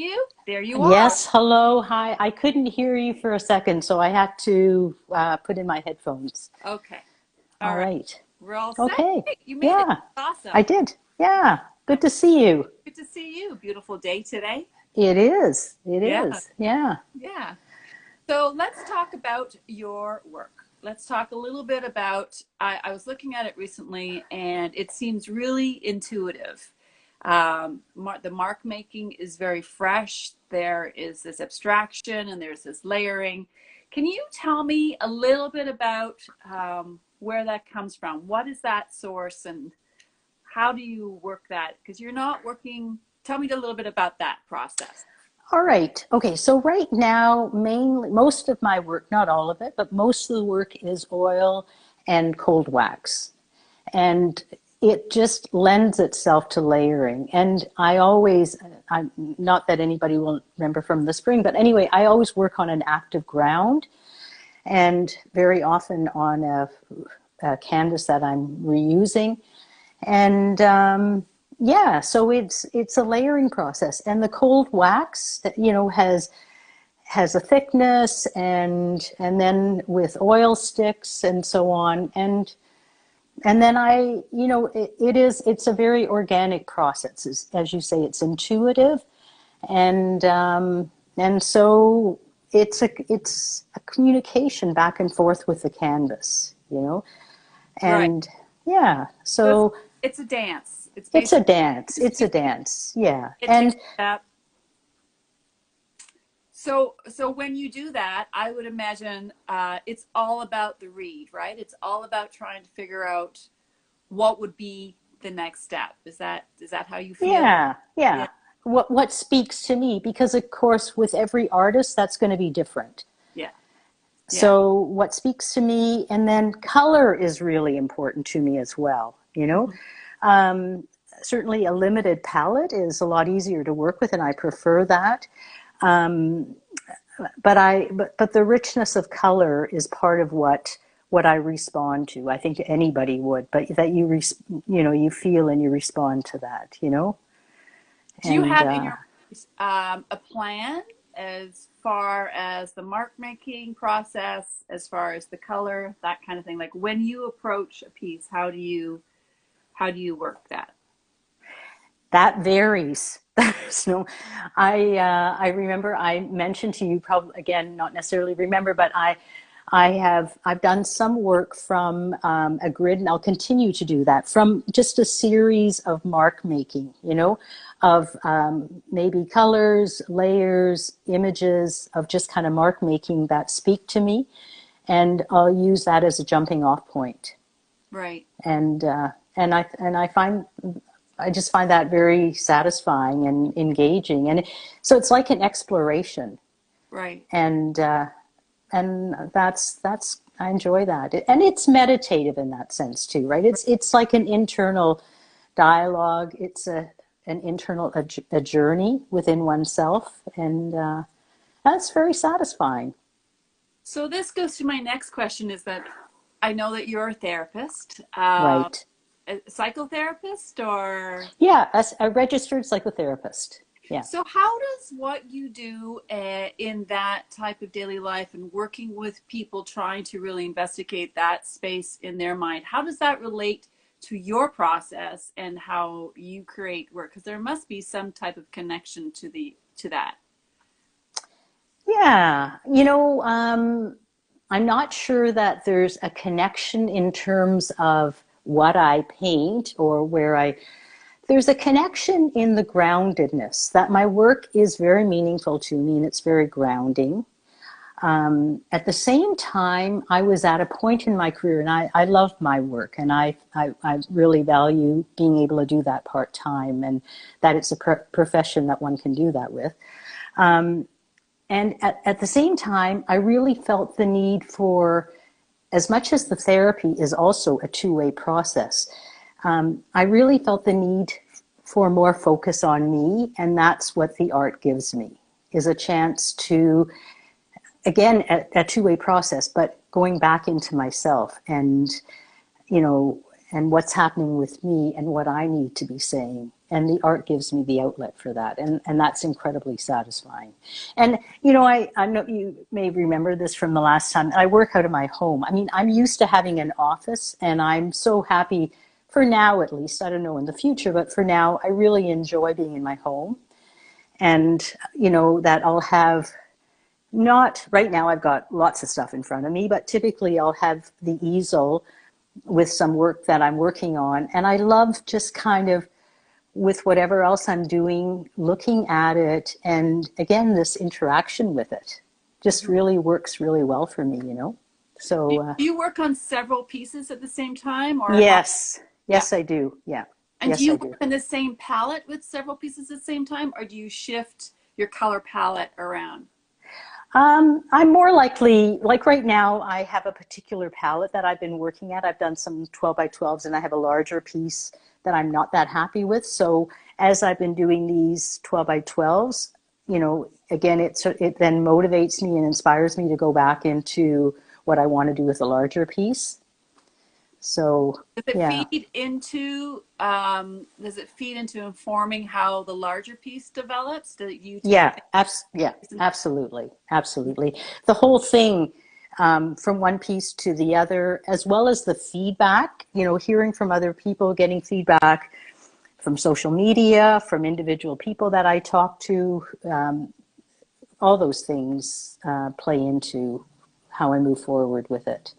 You? There you are. Yes, hello, hi. I couldn't hear you for a second, so I had to put in my headphones. Okay. All All right. right. We're all set. Okay. Hey, you made it. Yeah, I Awesome. did. Yeah. Good to see you. Good to see you. Beautiful day today. It is. It Yeah. is. Yeah. Yeah. So let's talk about your work. Let's talk a little bit about. I was looking at it recently, and it seems really intuitive. The mark making is very fresh. There is this abstraction, and there's this layering. Can you tell me a little bit about where that comes from? What is that source, and how do you work that? Because you're not working. Tell me a little bit about that process. All right. Okay. So right now, mainly, most of my work, not all of it, but most of the work is oil and cold wax. And it just lends itself to layering. And I'm not that anybody will remember from the spring, but anyway, I always work on an active ground and very often on a canvas that I'm reusing. And yeah, so it's a layering process. And the cold wax, has a thickness and then with oil sticks and so on. And then it's a very organic process. As you say, it's intuitive, and so it's a communication back and forth with the canvas. Right. And yeah, So it's so it's a dance. It's it's a basically dance. It's a dance. Yeah, it takes and that. So when you do that, I would imagine it's all about the read, right? It's all about trying to figure out what would be the next step. Is that how you feel? yeah, Yeah, yeah. What speaks to me? Because of course, with every artist, that's going to be different. yeah, yeah. So what speaks to me, and then color is really important to me as well. Mhm. Um, Certainly a limited palette is a lot easier to work with, and I prefer that. Um, but the richness of color is part of what I respond to. I think anybody would, but that you feel and you respond to that. Do you And have in your a plan as far as the mark making process, as far as the color, that kind of thing? Like when you approach a piece, how do you work that? that varies. There's no, I remember I mentioned to you, probably again, not necessarily remember, but I've done some work from a grid, and I'll continue to do that from just a series of mark making, of maybe colors, layers, images of just kind of mark making that speak to me, and I'll use that as a jumping off point. Right, And I just find that very satisfying and engaging, and so it's like an exploration, right. and that's I enjoy that, and it's meditative in that sense too, right? It's like an internal dialogue. It's an internal a journey within oneself, and that's very satisfying. So this goes to my next question is that I know that you're a therapist, Right. a psychotherapist, or Yeah, as a registered psychotherapist. Yeah. so how does what you do in that type of daily life and working with people trying to really investigate that space in their mind, how does that relate to your process and how you create work? Because there must be some type of connection to that. Yeah, I'm not sure that there's a connection in terms of what I paint or there's a connection in the groundedness that my work is very meaningful to me and it's very grounding. At the same time, I was at a point in my career, and I love my work, and I really value being able to do that part time, and that it's a profession that one can do that with. And at the same time, I really felt the need for, as much as the therapy is also a two-way process, I really felt the need for more focus on me, and that's what the art gives me, is a chance to, again, a two-way process, but going back into myself and, you know, and what's happening with me and what I need to be saying. And the art gives me the outlet for that. And that's incredibly satisfying. And, you know, I know you may remember this from the last time. I work out of my home. I mean, I'm used to having an office, and I'm so happy for now, at least. I don't know in the future, but for now, I really enjoy being in my home. And, you know, that I'll have not right now, I've got lots of stuff in front of me, but typically I'll have the easel with some work that I'm working on. And I love just kind of with whatever else I'm doing, looking at it. And again, this interaction with it just really works really well for me, you know? So, Do you work on several pieces at the same time, or how? yes, Yeah. yes, I do. Yeah, And do yes, you I work do. on the same palette with several pieces at the same time, or do you shift your color palette around? I'm more likely, like right now, I have a particular palette that I've been working at. I've done some 12 by 12s, and I have a larger piece that I'm not that happy with. So as I've been doing these 12 by 12s, you know, again, it then motivates me and inspires me to go back into what I want to do with a larger piece. So Does it yeah, does it feed into informing how the larger piece develops? Do you take yeah, things yeah, and absolutely, absolutely. The whole thing, from one piece to the other, as well as the feedback, you know, hearing from other people, getting feedback from social media, from individual people that I talk to, all those things play into how I move forward with it.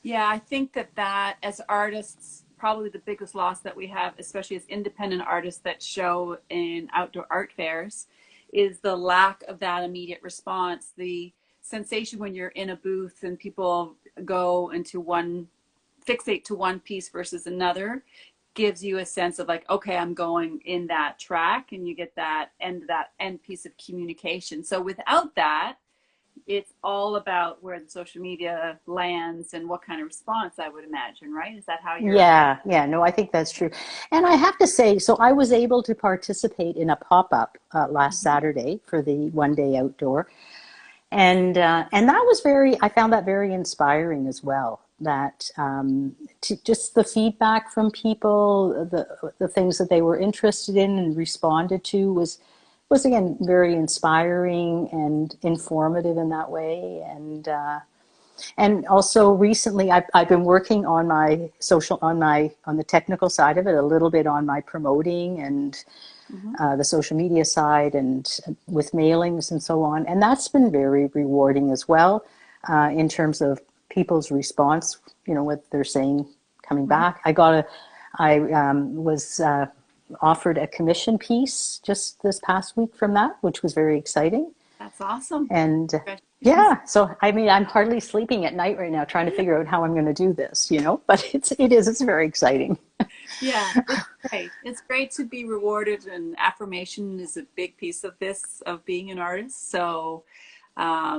Yeah, I think that as artists, probably the biggest loss that we have, especially as independent artists that show in outdoor art fairs, is the lack of that immediate response. The sensation when you're in a booth and people go into one, fixate to one piece versus another, gives you a sense of like, okay, I'm going in that track, and you get that end piece of communication. So without that, it's all about where the social media lands and what kind of response, I would imagine, right? Is that how you're? Yeah, yeah, no, I think that's true. And I have to say, so I was able to participate in a pop-up last Mhm. Saturday for the one day outdoor. And that was I found that very inspiring as well. That just the feedback from people, the things that they were interested in and responded to was again very inspiring and informative in that way. And also recently, I've been working on my social, on the technical side of it, a little bit on my promoting and Mhm. the social media side and with mailings and so on. And that's been very rewarding as well, in terms of people's response, you know, what they're saying coming Right. back. I was offered a commission piece just this past week from that, which was very exciting. That's awesome. And Congratulations. yeah, so I mean, I'm hardly sleeping at night right now trying to figure out how I'm going to do this, you know, but it's very exciting. Yeah, it's great. It's great to be rewarded, and affirmation is a big piece of this, of being an artist. So,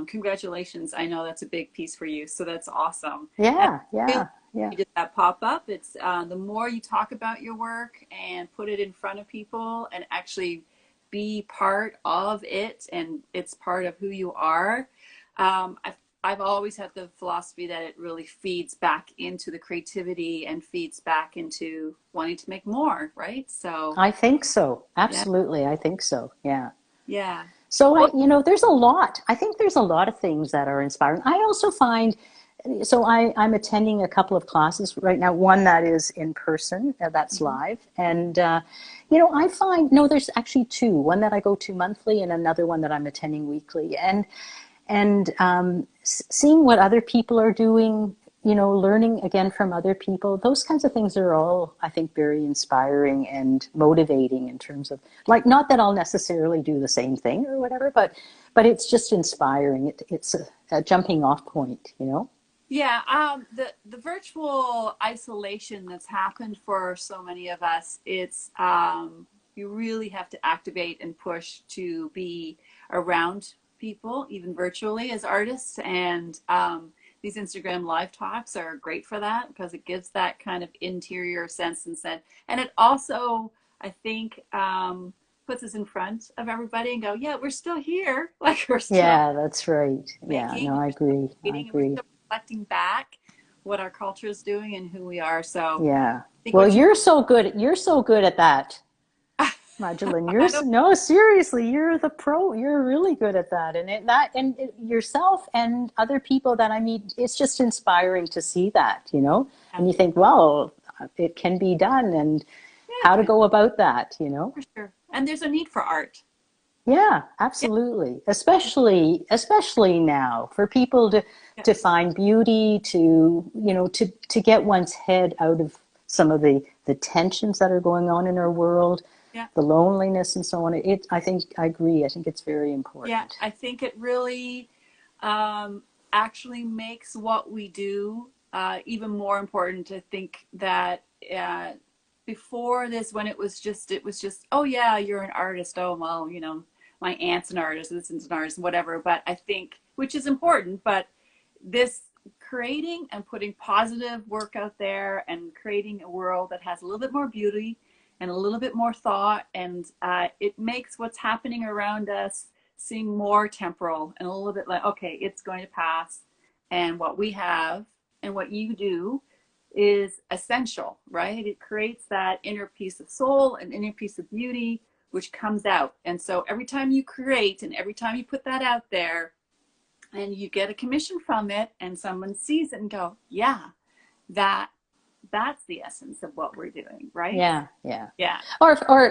congratulations. I know that's a big piece for you. So that's awesome. And Yeah, I really yeah, yeah. you did that pop up. It's the more you talk about your work and put it in front of people and actually be part of it, and it's part of who you are. I've always had the philosophy that it really feeds back into the creativity and feeds back into wanting to make more, right? So, I think so. yeah, Absolutely. I think so. Yeah. yeah. So Well, you know, there's a lot. I think there's a lot of things that are inspiring. I also find, so I'm attending a couple of classes right now. One that is in person, that's mhm. live, and you know, I find no, there's actually two. One that I go to monthly, and another one that I'm attending weekly. And seeing what other people are doing, you know, learning again from other people, those kinds of things are all, I think, very inspiring and motivating in terms of, like, not that I'll necessarily do the same thing or whatever, but it's just inspiring. It's a jumping off point, you know? Yeah, the virtual isolation that's happened for so many of us, it's you really have to activate and push to be around people, even virtually as artists. And these Instagram live talks are great for that because it gives that kind of interior sense and it also, I think, puts us in front of everybody and go, yeah, we're still here, like we're still Yeah, that's right. Yeah, making, no, I agree. I creating, and we're agree. still reflecting back what our culture is doing and who we are. So Yeah. I think Well, what you you're so good. You're so good at that, Magdalene. I don't No, seriously, you're the pro. You're really good at that, and yourself and other people that I meet. It's just inspiring to see that, yeah, and you think, well, it can be done, and yeah, how it to can, go about that. for sure. And there's a need for art. Yeah, Yeah, absolutely. Especially now for people to yeah, find beauty, to get one's head out of some of the tensions that are going on in our world, yeah. the loneliness and so on. I think I agree. I think it's very Yeah, important. I think it really um, actually makes what we do even more important. To think that before this, when it was just, oh yeah, you're an artist. Oh well, my aunt's an artist, this is an artist, whatever. But I think, which is important, but this creating and putting positive work out there and creating a world that has a little bit more beauty and a little bit more thought, and it makes what's happening around us seem more temporal and a little bit like, okay, it's going to pass. And what we have and what you do is essential, right? It creates that inner piece of soul and inner piece of beauty, which comes out. And so every time you create and every time you put that out there and you get a commission from it and someone sees it and go, yeah, that that's the essence of what we're doing, right? Yeah, yeah. Yeah.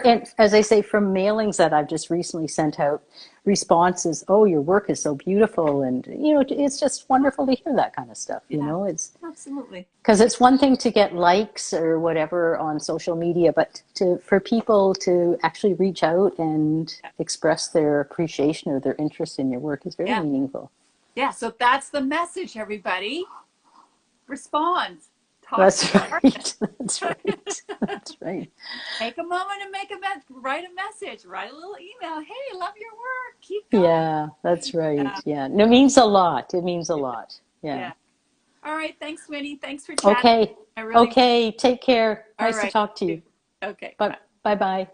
And as I say, from mailings that I've just recently sent out, responses, oh, your work is so beautiful. And, it's just wonderful to hear that kind of stuff. Yeah, It's absolutely. because it's one thing to get likes or whatever on social media, but for people to actually reach out and express their appreciation or their interest in your work is very Yeah. meaningful. Yeah. So that's the message, everybody. Respond. Talk to That's your right. artist. That's right. That's right. Take a moment and write a message, write a little email. Hey, love your work. Keep going. Yeah, that's right. Yeah. Yeah. No, it means a lot. It means a lot. Yeah. Yeah. All right. Thanks, Winnie. Thanks for chatting. Okay. I really, Okay. Take care. all Nice to right. talk to you. Okay. Bye. Bye. Bye bye.